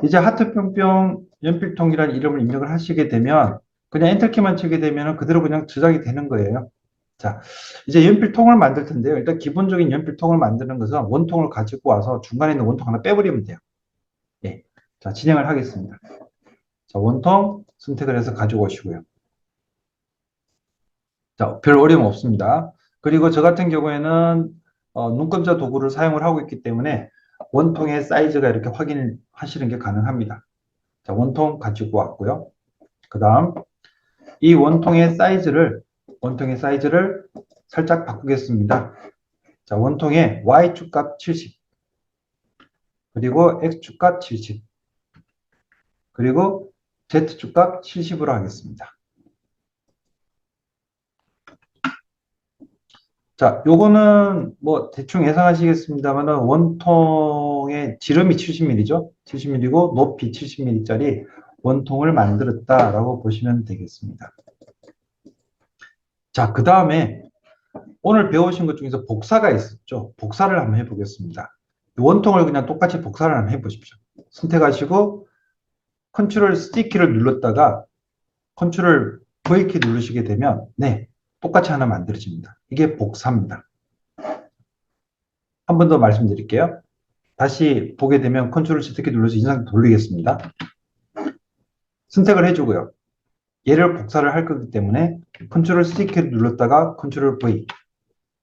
이제 하트 뿅뿅 연필통이라는 이름을 입력을 하시게 되면 그냥 엔터키만 치게 되면 그대로 그냥 저장이 되는 거예요. 자, 이제 연필통을 만들 텐데요. 일단 기본적인 연필통을 만드는 것은 원통을 가지고 와서 중간에 있는 원통 하나 빼버리면 돼요. 예. 자, 진행을 하겠습니다. 자, 원통 선택을 해서 가지고 오시고요. 자, 별 어려움 없습니다. 그리고 저 같은 경우에는 눈금자 도구를 사용을 하고 있기 때문에 원통의 사이즈가 이렇게 확인하시는 게 가능합니다. 자, 원통 가지고 왔고요. 그 다음 이 원통의 사이즈를 살짝 바꾸겠습니다. 자, 원통의 Y축 값 70, 그리고 X축 값 70, 그리고 Z축 값 70으로 하겠습니다. 자, 요거는 뭐 대충 예상하시겠습니다만 원통의 지름이 70mm죠. 70mm고 높이 70mm짜리 원통을 만들었다라고 보시면 되겠습니다. 자, 그 다음에 오늘 배우신 것 중에서 복사가 있었죠. 복사를 한번 해보겠습니다. 원통을 그냥 똑같이 복사를 한번 해보십시오. 선택하시고 컨트롤 C 키를 눌렀다가 컨트롤 V 키 누르시게 되면 네, 똑같이 하나 만들어집니다. 이게 복사입니다. 한 번 더 말씀드릴게요. 다시 보게 되면 컨트롤 C 키 눌러서 인상 돌리겠습니다. 선택을 해주고요. 얘를 복사를 할 거기 때문에 컨트롤 C 키를 눌렀다가 컨트롤 V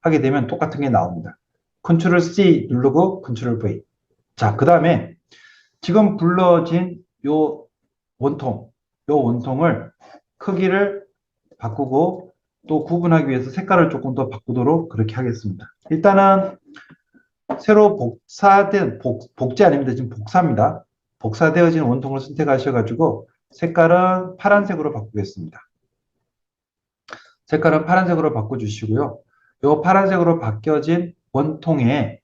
하게 되면 똑같은 게 나옵니다. 컨트롤 C 누르고 컨트롤 V. 자, 그 다음에 지금 불러진 요 원통을 크기를 바꾸고 또 구분하기 위해서 색깔을 조금 더 바꾸도록 그렇게 하겠습니다. 일단은 새로 복제 아닙니다. 지금 복사입니다. 복사되어진 원통을 선택하셔가지고 색깔은 파란색으로 바꾸겠습니다. 색깔은 파란색으로 바꿔주시고요. 이 파란색으로 바뀌어진 원통의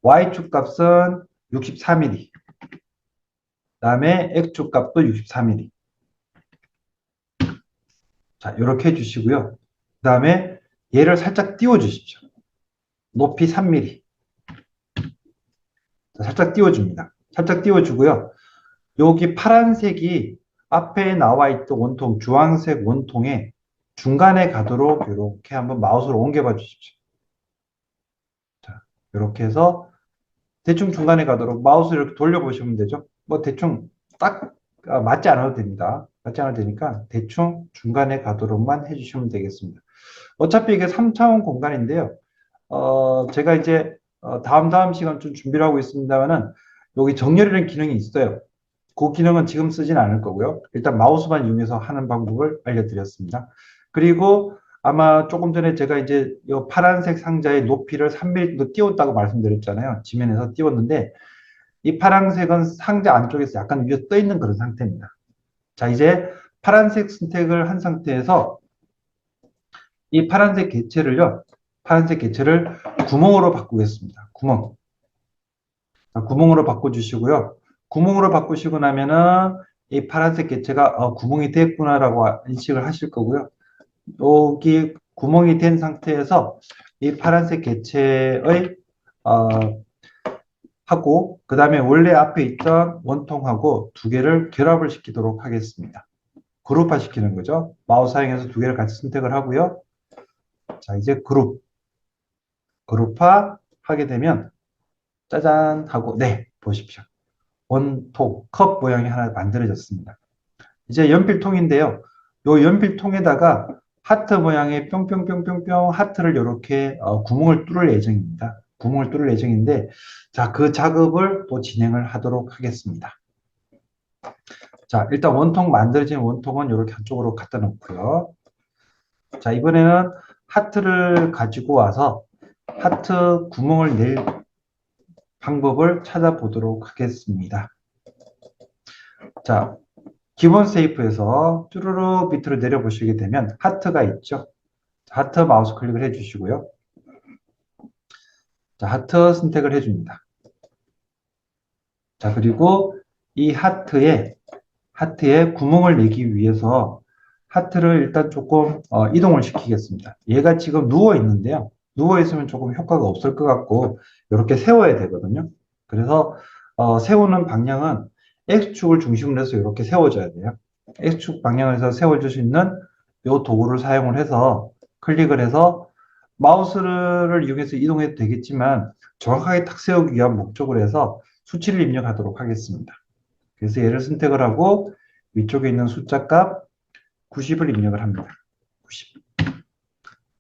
Y축 값은 64mm, 그 다음에 X축 값도 64mm. 자, 이렇게 해주시고요. 그 다음에 얘를 살짝 띄워주십시오. 높이 3mm. 자, 살짝 띄워줍니다. 살짝 띄워주고요. 여기 파란색이 앞에 나와 있던 원통, 주황색 원통의 중간에 가도록 이렇게 한번 마우스로 옮겨봐 주십시오. 자, 이렇게 해서 대충 중간에 가도록 마우스를 이렇게 돌려보시면 되죠. 뭐 대충 딱 맞지 않아도 됩니다. 맞지 않아도 되니까 대충 중간에 가도록만 해주시면 되겠습니다. 어차피 이게 3차원 공간인데요. 제가 이제 다음 시간 좀 준비를 하고 있습니다만은 여기 정렬이라는 기능이 있어요. 그 기능은 지금 쓰진 않을 거고요. 일단 마우스만 이용해서 하는 방법을 알려드렸습니다. 그리고 아마 조금 전에 제가 이제 이 파란색 상자의 높이를 3mm 정도 띄웠다고 말씀드렸잖아요. 지면에서 띄웠는데 이 파란색은 상자 안쪽에서 약간 위에 떠 있는 그런 상태입니다. 자, 이제 파란색 선택을 한 상태에서 이 파란색 개체를 구멍으로 바꾸겠습니다. 구멍. 자, 구멍으로 바꿔주시고요. 구멍으로 바꾸시고 나면은 이 파란색 개체가 구멍이 됐구나라고 인식을 하실 거고요. 여기 구멍이 된 상태에서 이 파란색 개체의 어, 하고 그 다음에 원래 앞에 있던 원통하고 두 개를 결합을 시키도록 하겠습니다. 그룹화 시키는 거죠. 마우스 사용해서 두 개를 같이 선택을 하고요. 자, 이제 그룹화 하게 되면 짜잔 하고 네, 보십시오. 원통 컵 모양이 하나 만들어졌습니다. 이제 연필통인데요. 요 연필통에다가 하트 모양의 뿅뿅뿅뿅뿅 하트를 이렇게 구멍을 뚫을 예정입니다. 구멍을 뚫을 예정인데 자, 그 작업을 또 진행을 하도록 하겠습니다. 자, 일단 원통 만들어진 원통은 이렇게 한쪽으로 갖다 놓고요. 자, 이번에는 하트를 가지고 와서 하트 구멍을 낼 방법을 찾아보도록 하겠습니다. 자, 기본 세이프에서 쭈루룩 밑으로 내려보시게 되면 하트가 있죠. 하트 마우스 클릭을 해주시고요. 자, 하트 선택을 해줍니다. 자, 그리고 이 하트에 구멍을 내기 위해서 하트를 일단 조금 이동을 시키겠습니다. 얘가 지금 누워 있는데요. 누워 있으면 조금 효과가 없을 것 같고 이렇게 세워야 되거든요. 그래서 세우는 방향은 X축을 중심으로 해서 이렇게 세워줘야 돼요. X축 방향을 해서 세워줄 수 있는 이 도구를 사용을 해서 클릭을 해서 마우스를 이용해서 이동해도 되겠지만 정확하게 탁 세우기 위한 목적으로 해서 수치를 입력하도록 하겠습니다. 그래서 얘를 선택을 하고 위쪽에 있는 숫자 값 90을 입력을 합니다. 90.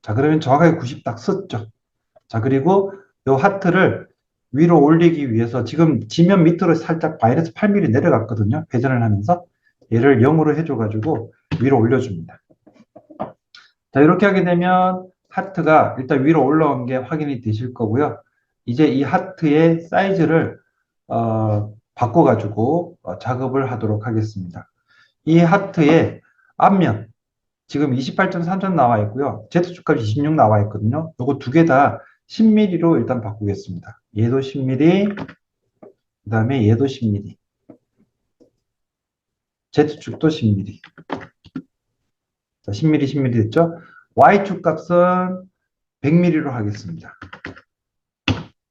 자, 그러면 정확하게 90 딱 썼죠. 자, 그리고 이 하트를 위로 올리기 위해서 지금 지면 밑으로 살짝 마이너스 8mm 내려갔거든요. 회전을 하면서 얘를 0으로 해줘가지고 위로 올려줍니다. 자, 이렇게 하게 되면 하트가 일단 위로 올라온 게 확인이 되실 거고요. 이제 이 하트의 사이즈를 바꿔가지고 작업을 하도록 하겠습니다. 이 하트의 앞면 지금 28.3점 나와 있고요. Z축값 26 나와 있거든요. 요거 두 개 다 10mm로 일단 바꾸겠습니다. 얘도 10mm, 그 다음에 얘도 10mm. Z축도 10mm. 자, 10mm, 10mm 됐죠? Y축 값은 100mm로 하겠습니다.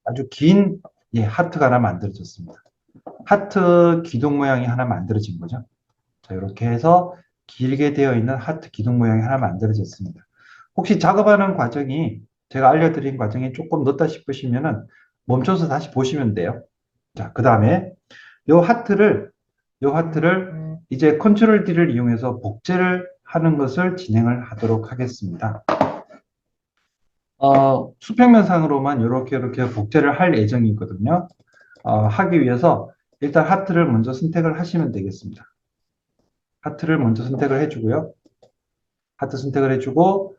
아주 긴 하트가 하나 만들어졌습니다. 하트 기둥 모양이 하나 만들어진 거죠. 자, 이렇게 해서 길게 되어 있는 하트 기둥 모양이 하나 만들어졌습니다. 혹시 작업하는 과정이 제가 알려드린 과정이 조금 늦다 싶으시면은 멈춰서 다시 보시면 돼요. 자, 그 다음에 요 하트를 이제 컨트롤 D를 이용해서 복제를 하는 것을 진행을 하도록 하겠습니다. 수평면상으로만 이렇게 복제를 할 예정이거든요. 하기 위해서 일단 하트를 먼저 선택을 하시면 되겠습니다. 하트를 먼저 선택을 해주고요. 하트 선택을 해주고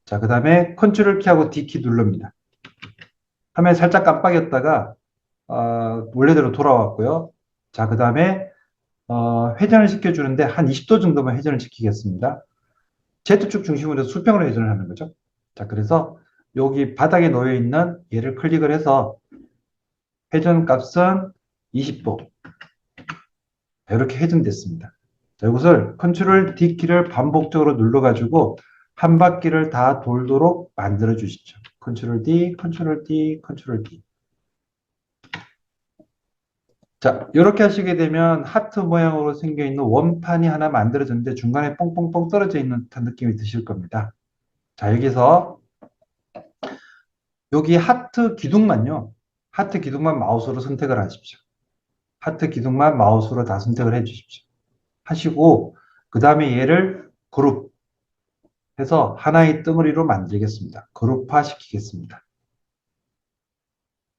자, 그 다음에 컨트롤 키하고 D 키 누릅니다. 화면 살짝 깜빡였다가 원래대로 돌아왔고요. 자, 그 다음에 회전을 시켜주는데 한 20도 정도만 회전을 시키겠습니다. Z축 중심으로 수평으로 회전을 하는 거죠. 자, 그래서 여기 바닥에 놓여 있는 얘를 클릭을 해서 회전 값은 20도 이렇게 회전됐습니다. 자, 이것을 컨트롤 D 키를 반복적으로 눌러가지고 한 바퀴를 다 돌도록 만들어 주시죠. 컨트롤 D, 컨트롤 D, 컨트롤 D. 자, 이렇게 하시게 되면 하트 모양으로 생겨 있는 원판이 하나 만들어졌는데 중간에 뽕뽕뽕 떨어져 있는 듯한 느낌이 드실 겁니다. 자, 여기서 여기 하트 기둥만요. 하트 기둥만 마우스로 선택을 하십시오. 하트 기둥만 마우스로 다 선택을 해 주십시오. 하시고 그 다음에 얘를 그룹 해서 하나의 덩어리로 만들겠습니다. 그룹화 시키겠습니다.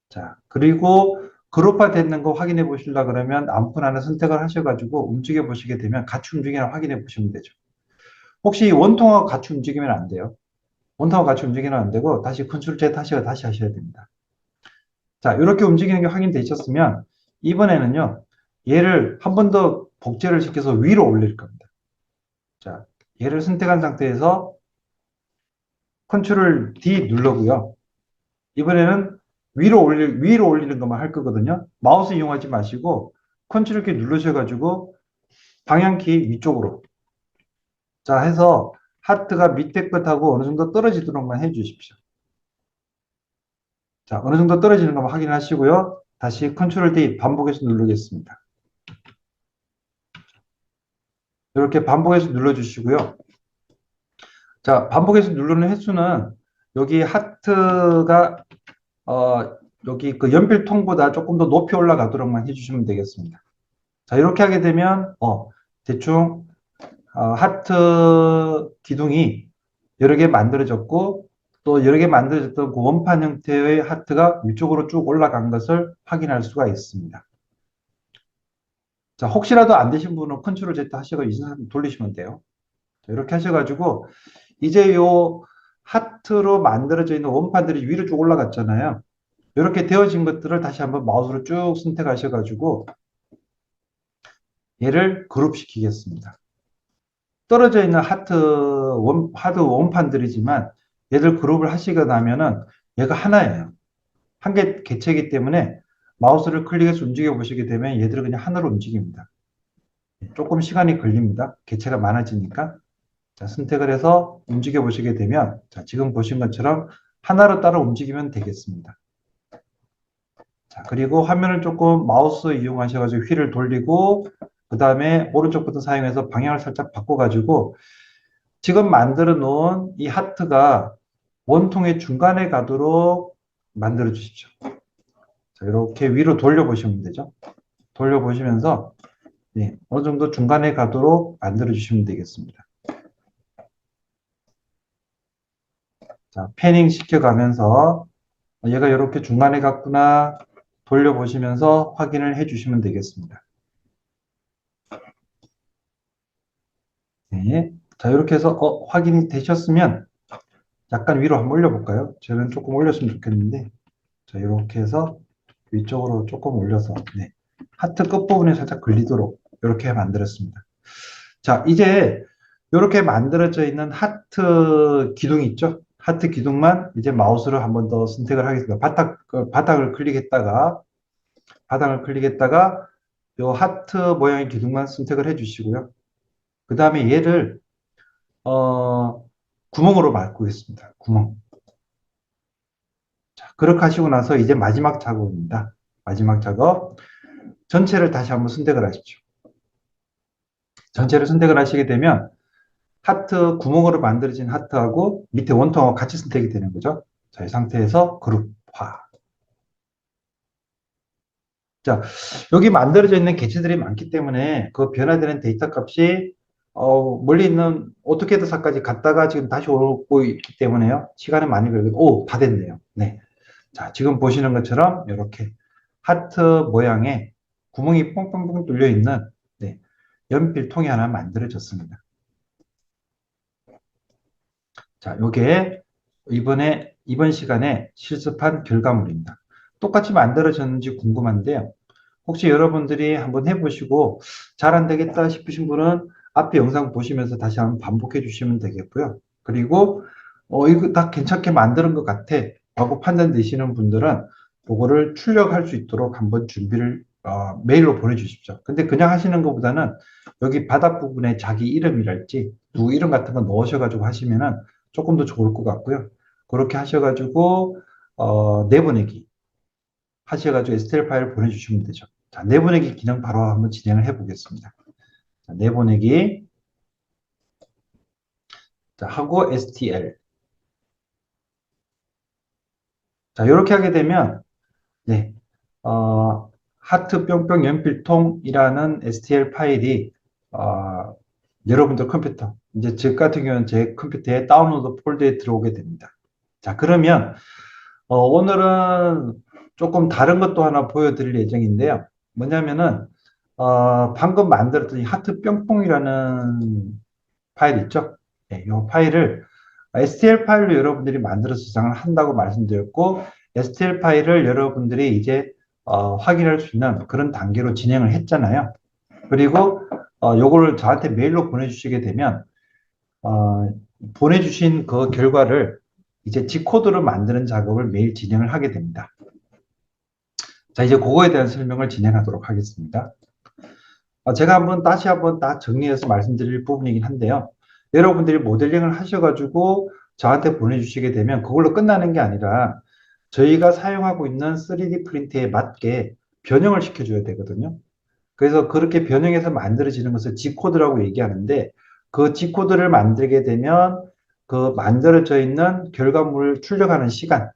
자, 그리고 그룹화 됐는 거 확인해 보시려 그러면 아무거나 하나 선택을 하셔가지고 움직여 보시게 되면 같이 움직이나 확인해 보시면 되죠. 혹시 원통하고 같이 움직이면 안 돼요. 원통하고 같이 움직이면 안 되고 다시 컨트롤 Z 하시고 다시 하셔야 됩니다. 자, 이렇게 움직이는 게 확인되셨으면 이번에는요, 얘를 한 번 더 복제를 시켜서 위로 올릴 겁니다. 자, 얘를 선택한 상태에서 컨트롤 D 누르고요. 이번에는 위로 올리는 것만 할 거거든요. 마우스 이용하지 마시고 컨트롤 키 누르셔가지고 방향키 위쪽으로. 자, 해서 하트가 밑에 끝하고 어느 정도 떨어지도록만 해주십시오. 자, 어느 정도 떨어지는 것만 확인하시고요. 다시 컨트롤 D 반복해서 누르겠습니다. 이렇게 반복해서 눌러주시고요. 자, 반복해서 누르는 횟수는 여기 하트가 여기 그 연필통보다 조금 더 높이 올라가도록만 해주시면 되겠습니다. 자, 이렇게 하게 되면 대충 하트 기둥이 여러 개 만들어졌고 또 여러 개 만들어졌던 그 원판 형태의 하트가 위쪽으로 쭉 올라간 것을 확인할 수가 있습니다. 자, 혹시라도 안 되신 분은 컨트롤 Z 하시고 이전 돌리시면 돼요. 자, 이렇게 하셔가지고 이제 요 하트로 만들어져 있는 원판들이 위로 쭉 올라갔잖아요. 이렇게 되어진 것들을 다시 한번 마우스로 쭉 선택하셔가지고 얘를 그룹시키겠습니다. 떨어져 있는 하드 원판들이지만 얘들 그룹을 하시고 나면은 얘가 하나예요. 한 개 개체이기 때문에 마우스를 클릭해서 움직여 보시게 되면 얘들은 그냥 하나로 움직입니다. 조금 시간이 걸립니다. 개체가 많아지니까. 자, 선택을 해서 움직여 보시게 되면 자, 지금 보신 것처럼 하나로 따라 움직이면 되겠습니다. 자, 그리고 화면을 조금 마우스 이용하셔가지고 휠을 돌리고 그 다음에 오른쪽 버튼 사용해서 방향을 살짝 바꿔가지고 지금 만들어 놓은 이 하트가 원통의 중간에 가도록 만들어 주십시오. 자, 이렇게 위로 돌려보시면 되죠. 돌려보시면서 어느 정도 중간에 가도록 만들어 주시면 되겠습니다. 자, 패닝 시켜가면서 얘가 이렇게 중간에 갔구나 돌려보시면서 확인을 해주시면 되겠습니다. 네. 자, 이렇게 해서 확인이 되셨으면 약간 위로 한번 올려볼까요? 저는 조금 올렸으면 좋겠는데 자, 이렇게 해서 위쪽으로 조금 올려서 하트 끝부분에 살짝 걸리도록 이렇게 만들었습니다. 자, 이제 이렇게 만들어져 있는 하트 기둥이 있죠? 하트 기둥만 이제 마우스로 한 번 더 선택을 하겠습니다. 바닥을 클릭했다가 이 하트 모양의 기둥만 선택을 해주시고요. 그 다음에 얘를 구멍으로 바꾸겠습니다. 구멍. 자, 그렇게 하시고 나서 이제 마지막 작업입니다. 마지막 작업. 전체를 다시 한번 선택을 하십시오. 전체를 선택을 하시게 되면 하트 구멍으로 만들어진 하트하고 밑에 원통하고 같이 선택이 되는 거죠. 자, 이 상태에서 그룹화. 자, 여기 만들어져 있는 개체들이 많기 때문에 그 변화되는 데이터 값이 멀리 있는 오토캐드사까지 갔다가 지금 다시 오고 있기 때문에요. 시간이 많이 걸리고, 다 됐네요. 네. 자, 지금 보시는 것처럼 이렇게 하트 모양의 구멍이 뻥뻥뻥 뚫려 있는 연필통이 하나 만들어졌습니다. 자, 요게 이번 시간에 실습한 결과물입니다. 똑같이 만들어졌는지 궁금한데요. 혹시 여러분들이 한번 해보시고 잘 안 되겠다 싶으신 분은 앞에 영상 보시면서 다시 한번 반복해 주시면 되겠고요. 그리고 이거 다 괜찮게 만드는 것 같아 라고 판단 되시는 분들은 그거를 출력할 수 있도록 한번 준비를 메일로 보내주십시오. 근데 그냥 하시는 것보다는 여기 바닥 부분에 자기 이름이랄지 누구 이름 같은 거 넣으셔가지고 하시면은 조금 더 좋을 것 같고요. 그렇게 하셔가지고 내보내기 하셔가지고 STL 파일을 보내주시면 되죠. 자, 내보내기 기능 바로 한번 진행을 해보겠습니다. 자, 내보내기 자, 하고 STL 자, 이렇게 하게 되면 하트 뿅뿅 연필통이라는 STL 파일이 여러분들 컴퓨터 이제 저 같은 경우는 제 컴퓨터에 다운로드 폴더에 들어오게 됩니다. 자, 그러면 오늘은 조금 다른 것도 하나 보여드릴 예정인데요. 뭐냐면은 방금 만들었던 이 하트 뿅뿅이라는 파일 있죠? 이 파일을 STL 파일로 여러분들이 만들어서 저장을 한다고 말씀드렸고, STL 파일을 여러분들이 이제 확인할 수 있는 그런 단계로 진행을 했잖아요. 그리고 요거를 저한테 메일로 보내주시게 되면 보내주신 그 결과를 이제 G코드로 만드는 작업을 매일 진행을 하게 됩니다. 자, 이제 그거에 대한 설명을 진행하도록 하겠습니다. 제가 다시 한번 다 정리해서 말씀드릴 부분이긴 한데요. 여러분들이 모델링을 하셔가지고 저한테 보내주시게 되면 그걸로 끝나는 게 아니라 저희가 사용하고 있는 3D 프린트에 맞게 변형을 시켜줘야 되거든요. 그래서 그렇게 변형해서 만들어지는 것을 G코드라고 얘기하는데, 그 G코드를 만들게 되면 그 만들어져 있는 결과물을 출력하는 시간,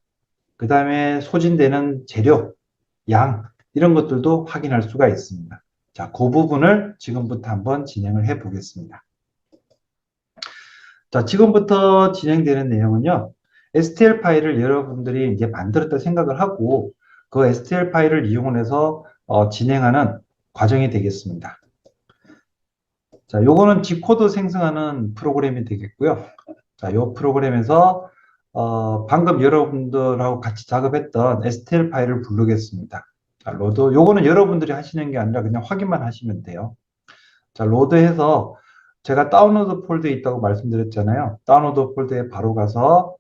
그 다음에 소진되는 재료, 양, 이런 것들도 확인할 수가 있습니다. 자, 그 부분을 지금부터 한번 진행을 해 보겠습니다. 자, 지금부터 진행되는 내용은요, STL 파일을 여러분들이 이제 만들었다 생각을 하고, 그 STL 파일을 이용해서 진행하는 과정이 되겠습니다. 자, 요거는 G코드 생성하는 프로그램이 되겠고요. 자, 요 프로그램에서 방금 여러분들하고 같이 작업했던 STL 파일을 부르겠습니다. 자, 로드. 요거는 여러분들이 하시는 게 아니라 그냥 확인만 하시면 돼요. 자, 로드해서 제가 다운로드 폴더에 있다고 말씀드렸잖아요. 다운로드 폴더에 바로 가서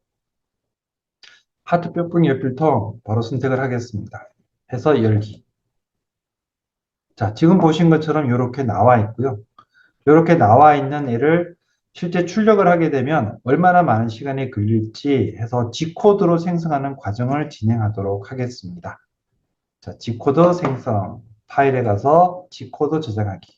하트 뿅뿅 연필통 바로 선택을 하겠습니다. 해서 열기. 자, 지금 보신 것처럼 이렇게 나와 있고요. 이렇게 나와 있는 애를 실제 출력을 하게 되면 얼마나 많은 시간이 걸릴지 해서 G코드로 생성하는 과정을 진행하도록 하겠습니다. 자, G코드 생성 파일에 가서 G코드 저장하기.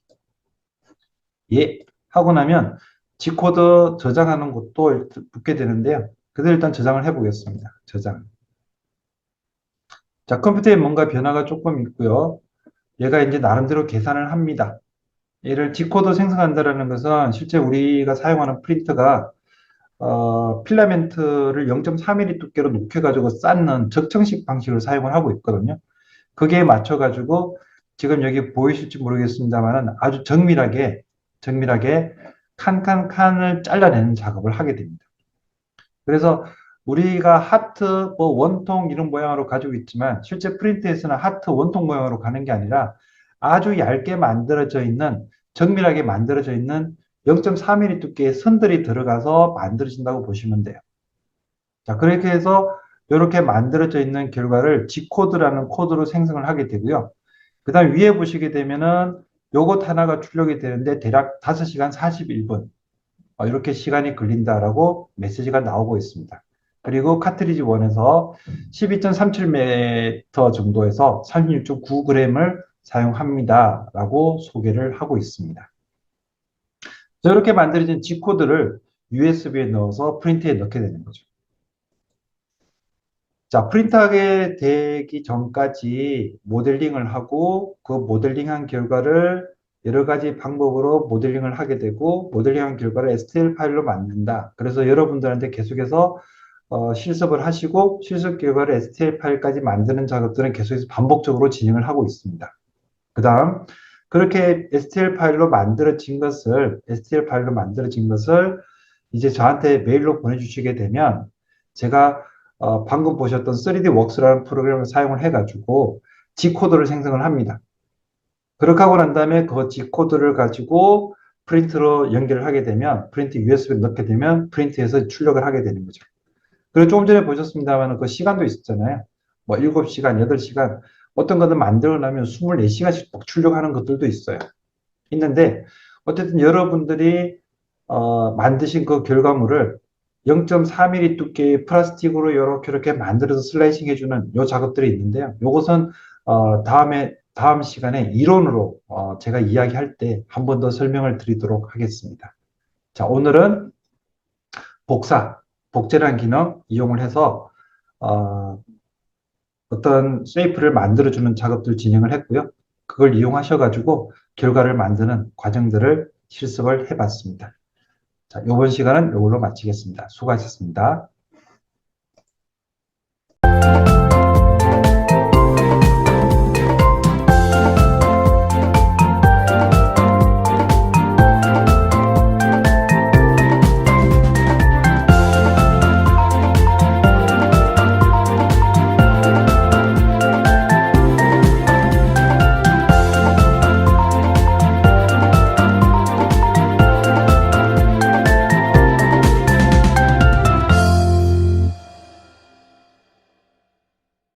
예, 하고 나면 G코드 저장하는 것도 붙게 되는데요. 그래서 일단 저장을 해보겠습니다. 저장. 자, 컴퓨터에 뭔가 변화가 조금 있고요. 얘가 이제 나름대로 계산을 합니다. 얘를 G코드 생성한다는 것은 실제 우리가 사용하는 프린터가 필라멘트를 0.3mm 두께로 녹여가지고 쌓는 적층식 방식을 사용을 하고 있거든요. 그게 맞춰가지고 지금 여기 보이실지 모르겠습니다만 아주 정밀하게 칸을 잘라내는 작업을 하게 됩니다. 그래서 우리가 하트, 뭐 원통 이런 모양으로 가지고 있지만 실제 프린트에서는 하트 원통 모양으로 가는 게 아니라 아주 얇게 만들어져 있는, 정밀하게 만들어져 있는 0.4mm 두께의 선들이 들어가서 만들어진다고 보시면 돼요. 자, 그렇게 해서 이렇게 만들어져 있는 결과를 G코드라는 코드로 생성을 하게 되고요. 그 다음 위에 보시게 되면은 요것 하나가 출력이 되는데 대략 5시간 41분 이렇게 시간이 걸린다라고 메시지가 나오고 있습니다. 그리고 카트리지 1에서 12.37m 정도에서 36.9g을 사용합니다 라고 소개를 하고 있습니다. 이렇게 만들어진 G코드를 USB에 넣어서 프린트에 넣게 되는 거죠. 자, 프린트하게 되기 전까지 모델링을 하고 그 모델링한 결과를 여러 가지 방법으로 모델링을 하게 되고 모델링한 결과를 STL 파일로 만든다. 그래서 여러분들한테 계속해서 실습을 하시고 실습 결과를 STL 파일까지 만드는 작업들은 계속해서 반복적으로 진행을 하고 있습니다. 그 다음 그렇게 STL 파일로 만들어진 것을 이제 저한테 메일로 보내주시게 되면 제가 방금 보셨던 3D 웍스라는 프로그램을 사용을 해가지고 G코드를 생성을 합니다. 그렇게 하고 난 다음에 그 G코드를 가지고 프린트로 연결을 하게 되면 프린트 USB에 넣게 되면 프린트해서 출력을 하게 되는 거죠. 그리고 조금 전에 보셨습니다만 그 시간도 있었잖아요. 뭐 7시간, 8시간 어떤 것들 만들어 나면 24시간씩 출력하는 것들도 있어요. 있는데 어쨌든 여러분들이 만드신 그 결과물을 0.4mm 두께의 플라스틱으로 이렇게 만들어서 슬라이싱 해주는 요 작업들이 있는데요. 요것은 다음 시간에 이론으로 제가 이야기할 때 한 번 더 설명을 드리도록 하겠습니다. 자, 오늘은 복제란 기능 이용을 해서 어떤 쉐이프를 만들어주는 작업들 진행을 했고요. 그걸 이용하셔가지고 결과를 만드는 과정들을 실습을 해봤습니다. 자, 이번 시간은 이걸로 마치겠습니다. 수고하셨습니다.